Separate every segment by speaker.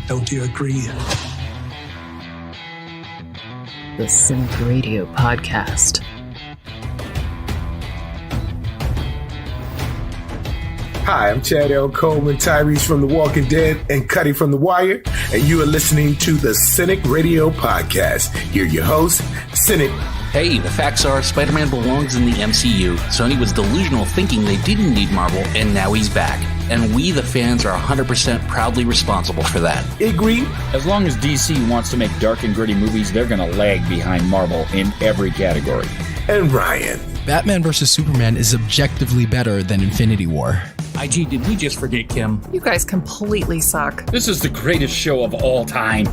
Speaker 1: Don't you agree?
Speaker 2: The Cinik Radio Podcast.
Speaker 1: Hi, I'm Chad L. Coleman, Tyrese from The Walking Dead, and Cuddy from The Wire, and you are listening to the Cinik Radio Podcast. Here your host, Cinik.
Speaker 3: Hey, the facts are Spider-Man belongs in the MCU. Sony was delusional thinking they didn't need Marvel, and now he's back. And we, the fans, are 100% proudly responsible for that.
Speaker 1: Agree?
Speaker 4: As long as DC wants to make dark and gritty movies, they're going to lag behind Marvel in every category.
Speaker 1: And Ryan.
Speaker 5: Batman vs. Superman is objectively better than Infinity War.
Speaker 3: IG, did we just forget Kim?
Speaker 6: You guys completely suck.
Speaker 4: This is the greatest show of all time.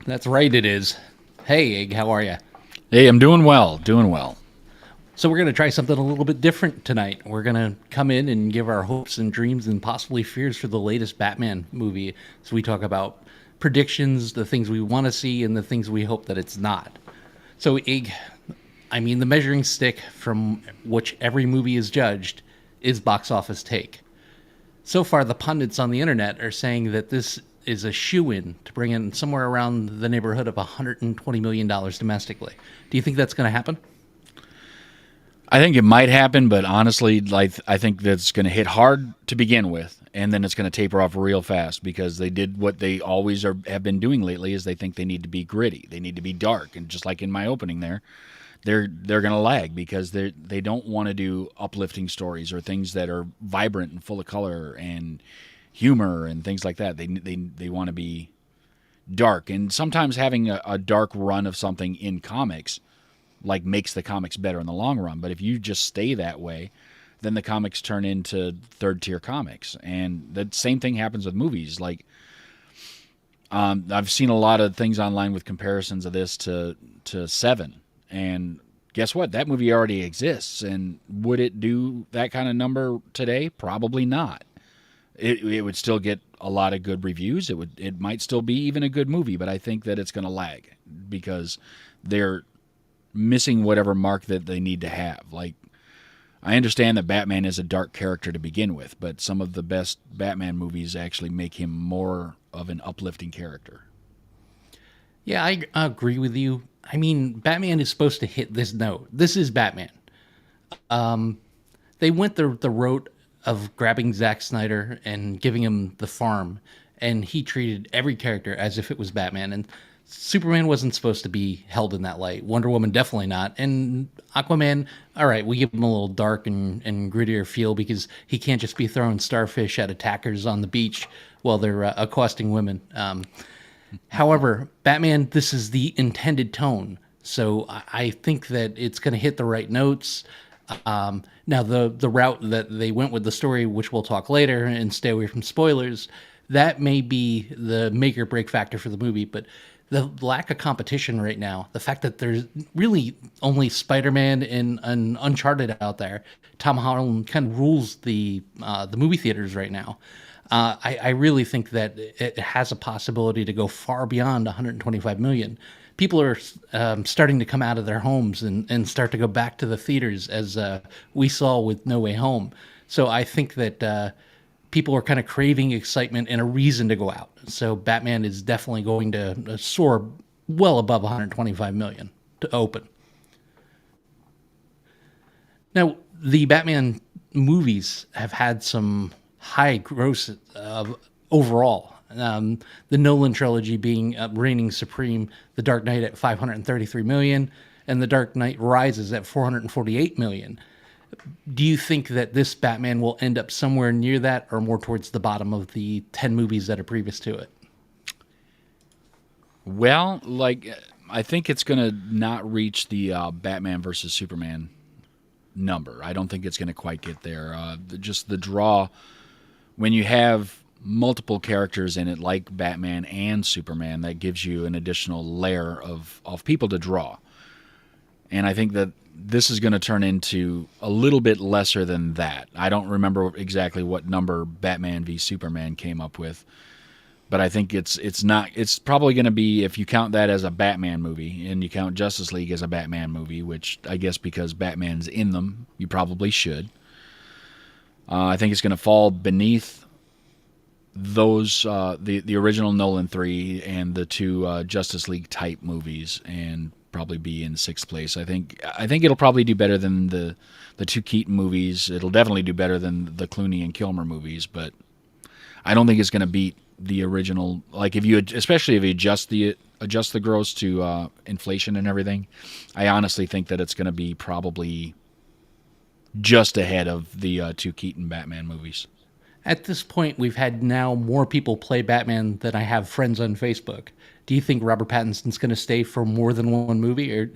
Speaker 3: That's right, it is. Hey, Egg, how are you?
Speaker 4: Hey, I'm doing well,
Speaker 3: So we're going to try something a little bit different tonight. We're going to come in and give our hopes and dreams and possibly fears for the latest Batman movie. So we talk about predictions, the things we want to see, and the things we hope that it's not. So, Egg, I mean, the measuring stick from which every movie is judged is box office take. So far, the pundits on the internet are saying that this is a shoo-in to bring in somewhere around the neighborhood of $120 million domestically. Do you think that's going to happen?
Speaker 4: I think it might happen, but honestly, I think that's going to hit hard to begin with, and then it's going to taper off real fast because they did what they always have been doing lately is they think they need to be gritty. They need to be dark, and just like in my opening there, they're going to lag because they don't want to do uplifting stories or things that are vibrant and full of color and humor and things like that. They want to be dark, and sometimes having a dark run of something in comics makes the comics better in the long run. But if you just stay that way, then the comics turn into third-tier comics, and the same thing happens with movies. I've seen a lot of things online with comparisons of this to Seven, and guess what? That movie already exists, and would it do that kind of number today? Probably not. It would still get a lot of good reviews. It might still be even a good movie, but I think that it's going to lag because they're missing whatever mark that they need to have. I understand that Batman is a dark character to begin with, but some of the best Batman movies actually make him more of an uplifting character.
Speaker 3: Yeah, I agree with you. I mean, Batman is supposed to hit this note. This is Batman. They went the route of grabbing Zack Snyder and giving him the farm, and he treated every character as if it was Batman. And Superman wasn't supposed to be held in that light. Wonder Woman, definitely not. And Aquaman, all right, we give him a little dark and grittier feel because he can't just be throwing starfish at attackers on the beach while they're accosting women. However, Batman, this is the intended tone. So I think that it's going to hit the right notes. Now, the route that they went with the story, which we'll talk later, and stay away from spoilers, that may be the make or break factor for the movie. But the lack of competition right now, the fact that there's really only Spider-Man and Uncharted out there, Tom Holland kind of rules the movie theaters right now. I really think that it has a possibility to go far beyond 125 million. People are starting to come out of their homes and start to go back to the theaters, as we saw with No Way Home. So I think that people are kind of craving excitement and a reason to go out. So Batman is definitely going to soar well above 125 million to open. Now, the Batman movies have had some high gross overall. The Nolan trilogy being reigning supreme, The Dark Knight at 533 million, and The Dark Knight Rises at 448 million. Do you think that this Batman will end up somewhere near that or more towards the bottom of the 10 movies that are previous to it?
Speaker 4: Well, I think it's going to not reach the Batman versus Superman number. I don't think it's going to quite get there. Just the draw, when you have multiple characters in it like Batman and Superman, that gives you an additional layer of people to draw. And I think that this is going to turn into a little bit lesser than that. I don't remember exactly what number Batman v Superman came up with, But I think it's not. It's probably going to be, if you count that as a Batman movie and you count Justice League as a Batman movie, which I guess because Batman's in them, you probably should. I think it's going to fall beneath those the original Nolan 3 and the two Justice League type movies, and probably be in sixth place. I think it'll probably do better than the two Keaton movies. It'll definitely do better than the Clooney and Kilmer movies, but I don't think it's going to beat the original. Like especially if you adjust the gross to inflation and everything, I honestly think that it's going to be probably just ahead of the two Keaton Batman movies.
Speaker 3: At this point, we've had now more people play Batman than I have friends on Facebook. Do you think Robert Pattinson's going to stay for more than one movie, or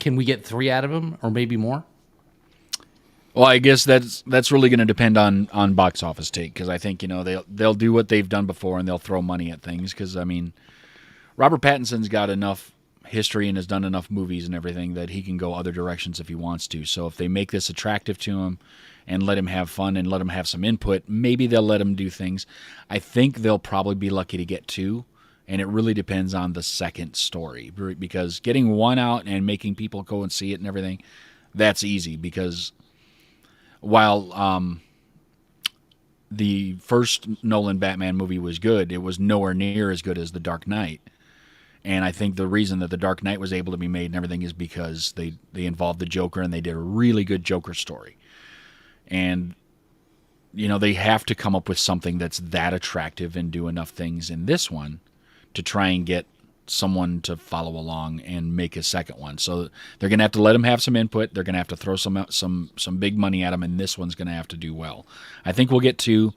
Speaker 3: can we get 3 out of him, or maybe more?
Speaker 4: Well, I guess that's really going to depend on box office take, because I think they'll do what they've done before and they'll throw money at things. Because I mean, Robert Pattinson's got enough history and has done enough movies and everything that he can go other directions if he wants to. So if they make this attractive to him and let him have fun and let him have some input, maybe they'll let him do things. I think they'll probably be lucky to get 2, and it really depends on the second story, because getting 1 out and making people go and see it and everything, that's easy. Because while the first Nolan Batman movie was good, it was nowhere near as good as The Dark Knight. And I think the reason that The Dark Knight was able to be made and everything is because they involved the Joker, and they did a really good Joker story. And, they have to come up with something that's that attractive and do enough things in this one to try and get someone to follow along and make a second one. So they're going to have to let him have some input. They're going to have to throw some big money at him, and this one's going to have to do well. I think we'll get 2.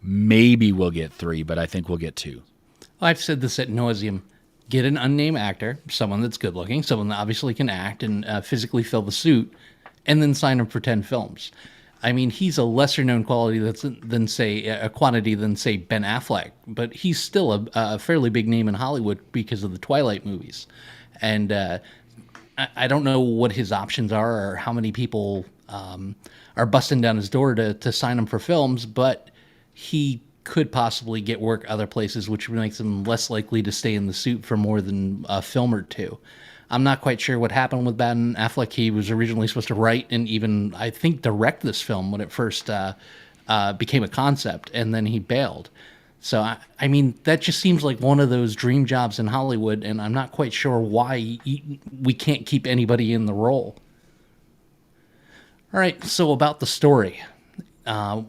Speaker 4: Maybe we'll get 3, but I think we'll get 2.
Speaker 3: I've said this ad nauseum. Get an unnamed actor, someone that's good looking, someone that obviously can act and physically fill the suit, and then sign him for 10 films. I mean, he's a lesser known quality than say Ben Affleck, but he's still a fairly big name in Hollywood because of the Twilight movies. And I don't know what his options are or how many people are busting down his door to sign him for films, but he could possibly get work other places, which makes him less likely to stay in the suit for more than a film or 2. I'm not quite sure what happened with Ben Affleck. He was originally supposed to write and even, I think, direct this film when it first became a concept, and then he bailed. So, I mean, that just seems like one of those dream jobs in Hollywood, and I'm not quite sure why we can't keep anybody in the role. All right, so about the story.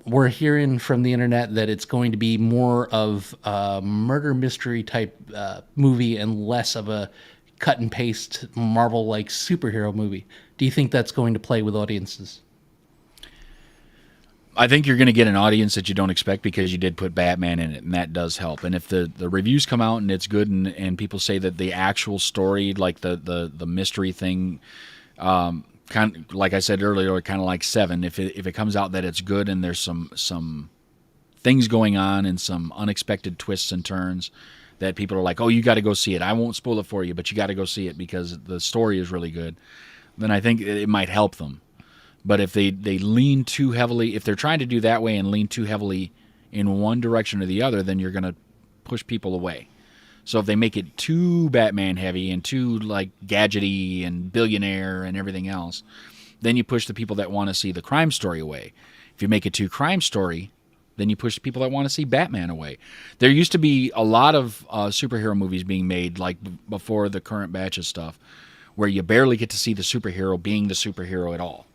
Speaker 3: We're hearing from the internet that it's going to be more of a murder mystery type movie and less of a cut and paste Marvel-like superhero movie. Do you think that's going to play with audiences?
Speaker 4: I think you're going to get an audience that you don't expect because you did put Batman in it, and that does help. And if the reviews come out and it's good, and people say that the actual story, like the mystery thing, kind of, like I said earlier, kind of like Seven, if it comes out that it's good and there's some things going on and some unexpected twists and turns that people are like, oh, you got to go see it. I won't spoil it for you, but you got to go see it because the story is really good. Then I think it might help them. But if they lean too heavily, if they're trying to do that way and lean too heavily in one direction or the other, then you're going to push people away. So if they make it too Batman heavy and too like gadgety and billionaire and everything else, then you push the people that want to see the crime story away. If you make it too crime story, then you push the people that want to see Batman away. There used to be a lot of superhero movies being made, like before the current batch of stuff, where you barely get to see the superhero being the superhero at all.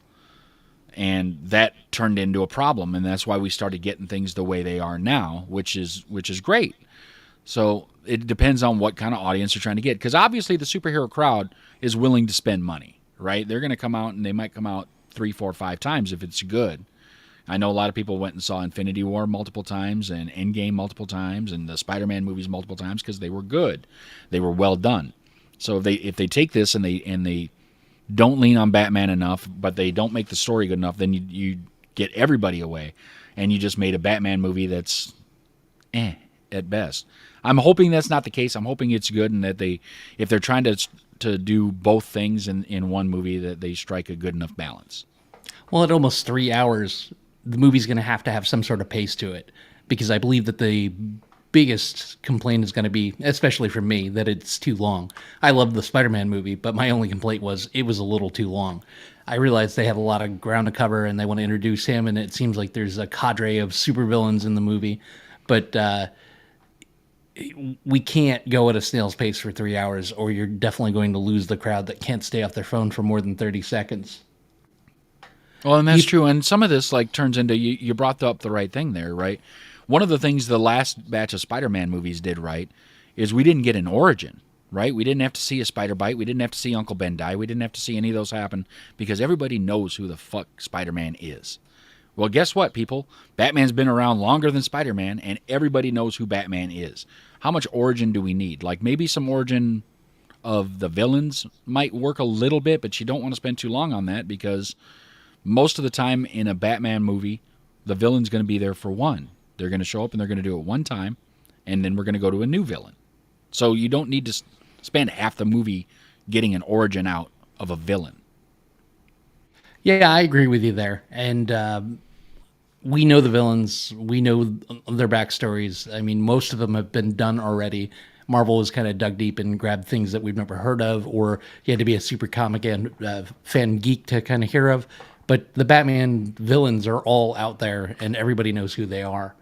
Speaker 4: And that turned into a problem, and that's why we started getting things the way they are now, which is great. So it depends on what kind of audience you're trying to get, because obviously the superhero crowd is willing to spend money, right? They're going to come out, and they might come out 3, 4, 5 times if it's good. I know a lot of people went and saw Infinity War multiple times and Endgame multiple times and the Spider-Man movies multiple times because they were good. They were well done. So if they take this and they don't lean on Batman enough, but they don't make the story good enough, then you get everybody away, and you just made a Batman movie that's at best. I'm hoping that's not the case. I'm hoping it's good, and that if they're trying to do both things in one movie, that they strike a good enough balance.
Speaker 3: Well, at almost 3 hours, the movie's going to have some sort of pace to it, because I believe that the biggest complaint is going to be, especially for me, that it's too long. I love the Spider-Man movie, but my only complaint was it was a little too long. I realize they have a lot of ground to cover and they want to introduce him, and it seems like there's a cadre of supervillains in the movie, but we can't go at a snail's pace for 3 hours, or you're definitely going to lose the crowd that can't stay off their phone for more than 30 seconds.
Speaker 4: Well, and that's true. And some of this like turns into you brought up the right thing there, right? One of the things the last batch of Spider-Man movies did right is we didn't get an origin, right? We didn't have to see a spider bite. We didn't have to see Uncle Ben die. We didn't have to see any of those happen because everybody knows who the fuck Spider-Man is. Well, guess what, people? Batman's been around longer than Spider-Man, and everybody knows who Batman is. How much origin do we need? Like maybe some origin of the villains might work a little bit, but you don't want to spend too long on that because most of the time in a Batman movie, the villain's going to be there for one. They're going to show up and they're going to do it one time, and then we're going to go to a new villain. So you don't need to spend half the movie getting an origin out of a villain.
Speaker 3: Yeah, I agree with you there. And we know the villains. We know their backstories. I mean, most of them have been done already. Marvel has kind of dug deep and grabbed things that we've never heard of, or you had to be a super comic and fan geek to kind of hear of. But the Batman villains are all out there, and everybody knows who they are.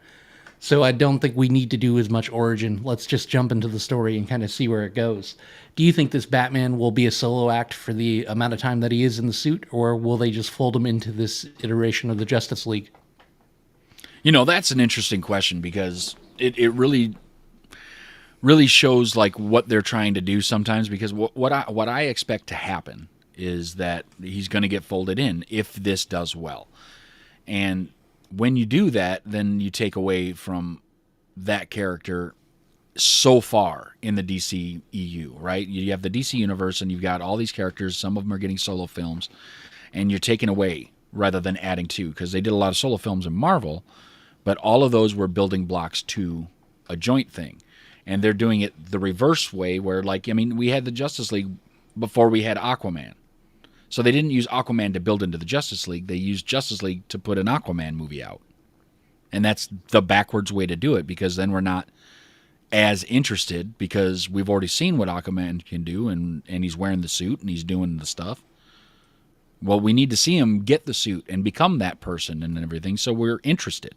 Speaker 3: So I don't think we need to do as much origin. Let's just jump into the story and kind of see where it goes. Do you think this Batman will be a solo act for the amount of time that he is in the suit, or will they just fold him into this iteration of the Justice League?
Speaker 4: You know, that's an interesting question because it really shows like what they're trying to do sometimes. Because what I expect to happen is that he's going to get folded in if this does well, and when you do that, then you take away from that character so far in the DC EU, right? You have the DC universe and you've got all these characters. Some of them are getting solo films, and you're taking away rather than adding to, because they did a lot of solo films in Marvel, but all of those were building blocks to a joint thing. And they're doing it the reverse way where, like, I mean, we had the Justice League before we had Aquaman. So they didn't use Aquaman to build into the Justice League. They used Justice League to put an Aquaman movie out. And that's the backwards way to do it, because then we're not as interested because we've already seen what Aquaman can do, and he's wearing the suit and he's doing the stuff. Well, we need to see him get the suit and become that person and everything, so we're interested.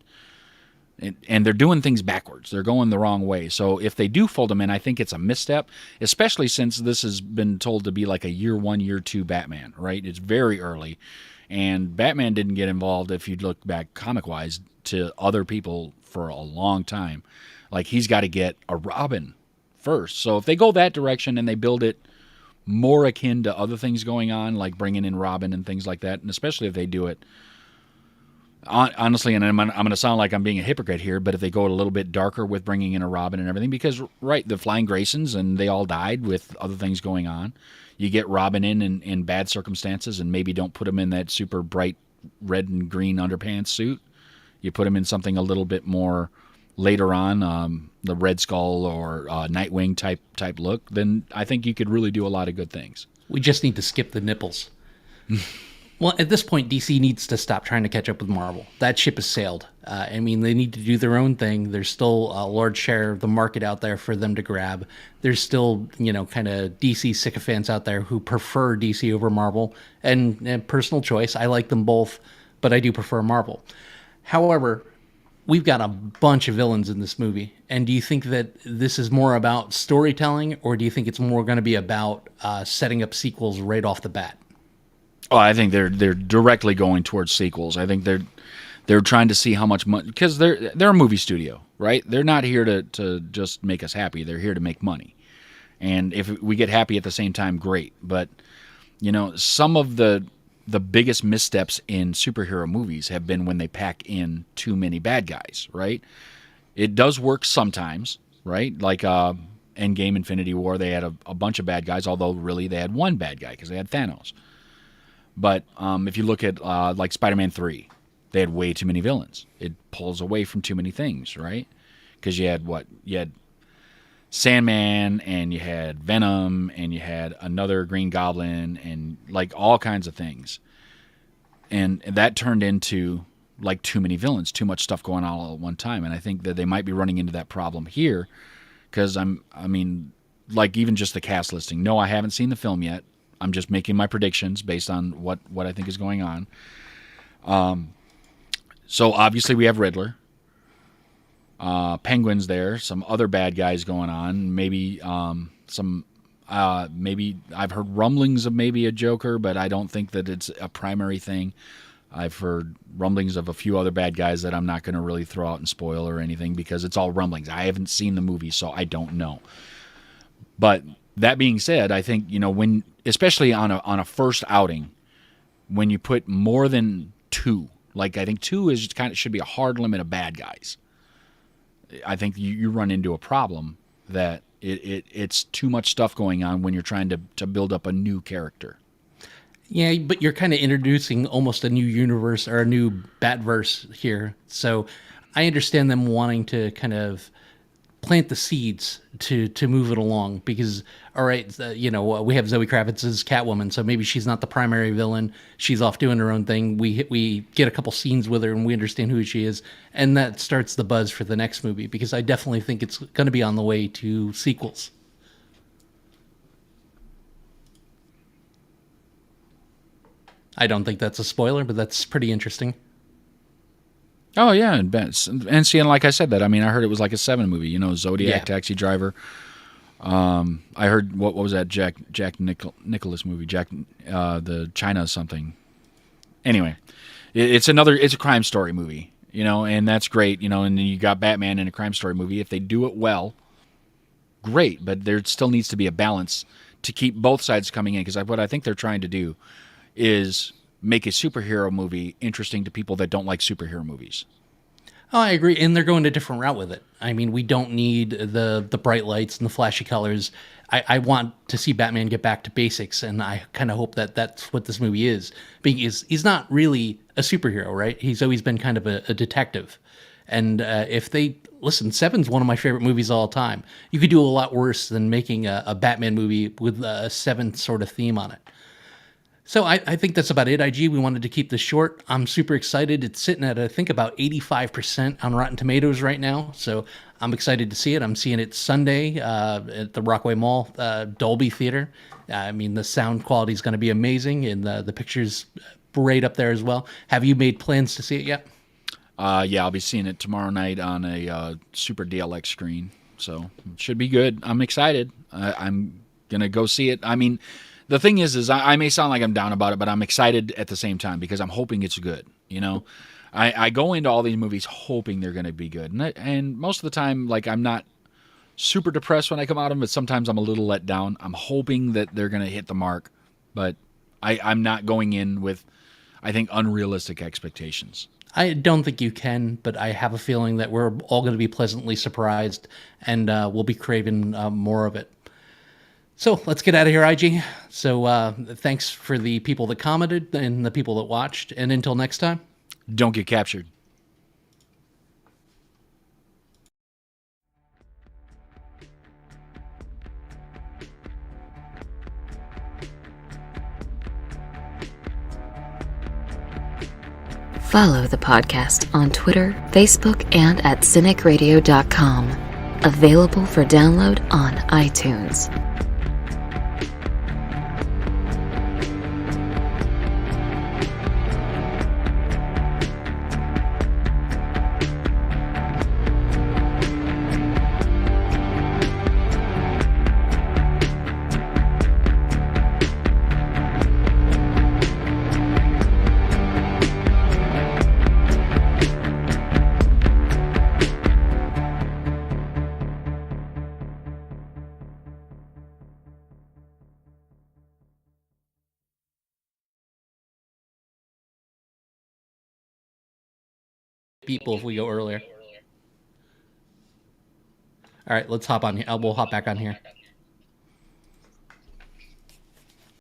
Speaker 4: And they're doing things backwards. They're going the wrong way. So if they do fold him in, I think it's a misstep, especially since this has been told to be like a year one, year two Batman, right? It's very early. And Batman didn't get involved, if you look back comic-wise, to other people for a long time. Like, he's got to get a Robin first. So if they go that direction and they build it more akin to other things going on, like bringing in Robin and things like that, and especially if they do it honestly, and I'm going to sound like I'm being a hypocrite here, but if they go a little bit darker with bringing in a Robin and everything, because, right, the Flying Graysons, and they all died with other things going on. You get Robin in bad circumstances and maybe don't put him in that super bright red and green underpants suit. You put him in something a little bit more later on, the Red Skull or Nightwing type look, then I think you could really do a lot of good things.
Speaker 3: We just need to skip the nipples. Well, at this point, DC needs to stop trying to catch up with Marvel. That ship has sailed. I mean, they need to do their own thing. There's still a large share of the market out there for them to grab. There's still, kind of DC sycophants out there who prefer DC over Marvel. And personal choice, I like them both, but I do prefer Marvel. However, we've got a bunch of villains in this movie. And do you think that this is more about storytelling, or do you think it's more going to be about setting up sequels right off the bat?
Speaker 4: Oh, I think they're directly going towards sequels. I think they're trying to see how much money, because they're a movie studio, right? They're not here to just make us happy. They're here to make money. And if we get happy at the same time, great. But some of the biggest missteps in superhero movies have been when they pack in too many bad guys, right? It does work sometimes, right? Like Endgame, Infinity War, they had a bunch of bad guys, although really they had one bad guy because they had Thanos. But if you look at like Spider-Man 3, they had way too many villains. It pulls away from too many things, right? Because you had Sandman, and you had Venom, and you had another Green Goblin, and like all kinds of things. And that turned into like too many villains, too much stuff going on all at one time, and I think that they might be running into that problem here because like even just the cast listing. No, I haven't seen the film yet. I'm just making my predictions based on what I think is going on. So obviously we have Riddler, Penguin's there, some other bad guys going on, maybe maybe I've heard rumblings of maybe a Joker, but I don't think that it's a primary thing. I've heard rumblings of a few other bad guys that I'm not going to really throw out and spoil or anything because it's all rumblings. I haven't seen the movie, so I don't know. But that being said, I think, when, especially on a first outing, when you put more than two, like I think two is should be a hard limit of bad guys. I think you run into a problem that it's too much stuff going on when you're trying to build up a new character.
Speaker 3: Yeah, but you're kind of introducing almost a new universe or a new Batverse here. So I understand them wanting to kind of plant the seeds to move it along because, all right, we have Zoe Kravitz's Catwoman, so maybe she's not the primary villain. She's off doing her own thing. We get a couple scenes with her and we understand who she is, and that starts the buzz for the next movie because I definitely think it's going to be on the way to sequels. I don't think that's a spoiler, but that's pretty interesting.
Speaker 4: Oh yeah, and seeing, like I said, that I heard it was like a 7 movie. Zodiac, Taxi Driver. I heard what was that Jack Nicholas movie? The China something. Anyway, it's a crime story movie. And that's great. And then you got Batman in a crime story movie. If they do it well, great. But there still needs to be a balance to keep both sides coming in because what I think they're trying to do is make a superhero movie interesting to people that don't like superhero movies.
Speaker 3: Oh, I agree, and they're going a different route with it. We don't need the bright lights and the flashy colors. I want to see Batman get back to basics, and I kind of hope that that's what this movie is. Because he's not really a superhero, right? He's always been kind of a detective. And if they... Listen, Seven's one of my favorite movies of all time. You could do a lot worse than making a Batman movie with a Seven sort of theme on it. So I think that's about it, IG. We wanted to keep this short. I'm super excited. It's sitting at, I think, about 85% on Rotten Tomatoes right now. So I'm excited to see it. I'm seeing it Sunday at the Rockaway Mall Dolby Theater. The sound quality is going to be amazing, and the picture's right up there as well. Have you made plans to see it yet?
Speaker 4: Yeah, I'll be seeing it tomorrow night on a Super DLX screen. So it should be good. I'm excited. I'm going to go see it. The thing is I may sound like I'm down about it, but I'm excited at the same time because I'm hoping it's good. I go into all these movies hoping they're going to be good, and most of the time, like, I'm not super depressed when I come out of them, but sometimes I'm a little let down. I'm hoping that they're going to hit the mark, but I'm not going in with, I think, unrealistic expectations.
Speaker 3: I don't think you can, but I have a feeling that we're all going to be pleasantly surprised, and we'll be craving more of it. So let's get out of here, IG. So thanks for the people that commented and the people that watched. And until next time,
Speaker 4: don't get captured.
Speaker 7: Follow the podcast on Twitter, Facebook, and at CinicRadio.com. Available for download on iTunes.
Speaker 3: people if we go earlier. All right, let's hop on here. We'll hop back on here.